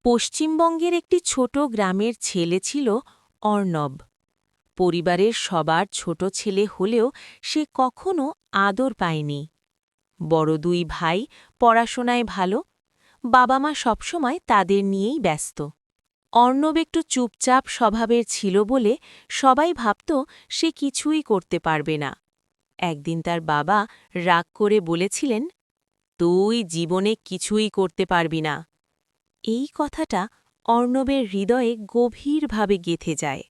পশ্চিমবঙ্গের একটি ছোট গ্রামের ছেলে ছিল অর্ণব। পরিবারের সবার ছোট ছেলে হলেও সে কখনো আদর পায়নি। বড় দুই ভাই পড়াশোনায় ভালো, বাবা মা সবসময় তাদের নিয়েই ব্যস্ত। অর্ণব একটু চুপচাপ স্বভাবের ছিল বলে সবাই ভাবত সে কিছুই করতে পারবে না। একদিন তার বাবা রাগ করে বলেছিলেন, তুই জীবনে কিছুই করতে পারবি না। এই কথাটা অর্ণবের হৃদয়ে গভীরভাবে গেঁথে যায়।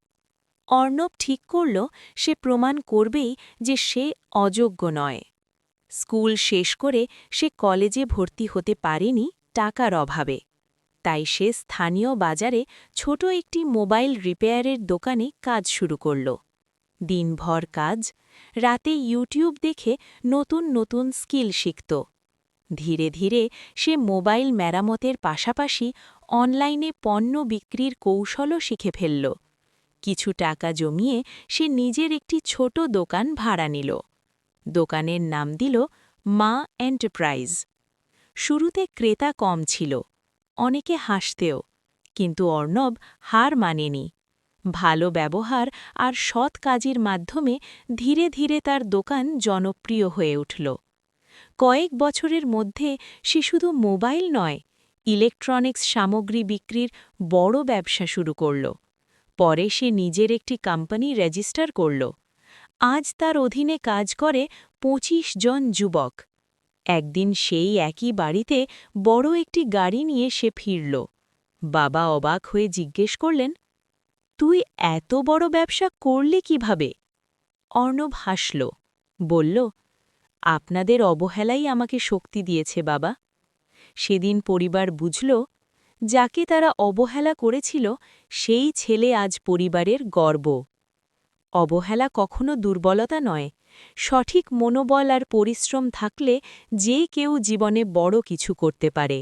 অর্ণব ঠিক করল সে প্রমাণ করবেই যে সে অযোগ্য নয়। স্কুল শেষ করে সে কলেজে ভর্তি হতে পারেনি টাকার অভাবে। তাই সে স্থানীয় বাজারে ছোট একটি মোবাইল রিপেয়ারের দোকানে কাজ শুরু করল। দিনভর কাজ, রাতে ইউটিউব দেখে নতুন নতুন স্কিল শিখত। ধীরে ধীরে সে মোবাইল মেরামতের পাশাপাশি অনলাইনে পণ্য বিক্রির কৌশলও শিখে ফেলল। কিছু টাকা জমিয়ে সে নিজের একটি ছোট দোকান ভাড়া নিল। দোকানের নাম দিল মা এন্টারপ্রাইজ। শুরুতে ক্রেতা কম ছিল, অনেকে হাসতেও, কিন্তু অর্ণব হার মানেনি। ভালো ব্যবহার আর সৎ কাজের মাধ্যমে ধীরে ধীরে তার দোকান জনপ্রিয় হয়ে উঠল। কয়েক বছরের মধ্যে সে শুধু মোবাইল নয়, ইলেকট্রনিক্স সামগ্রী বিক্রির বড় ব্যবসা শুরু করল। পরে সে নিজের একটি কোম্পানি রেজিস্টার করল। আজ তার অধীনে কাজ করে ২৫ জন যুবক। একদিন সেই একই বাড়িতে বড় একটি গাড়ি নিয়ে সে ফিরল। বাবা অবাক হয়ে জিজ্ঞেস করলেন, তুই এত বড় ব্যবসা করলি কিভাবে? অর্ণব হাসল, বলল, আপনাদের অবহেলাই আমাকে শক্তি দিয়েছে বাবা। সেদিন পরিবার বুঝল, যাকে তারা অবহেলা করেছিল সেই ছেলে আজ পরিবারের গর্ব। অবহেলা কখনো দুর্বলতা নয়, সঠিক মনোবল আর পরিশ্রম থাকলে যে কেউ জীবনে বড় কিছু করতে পারে।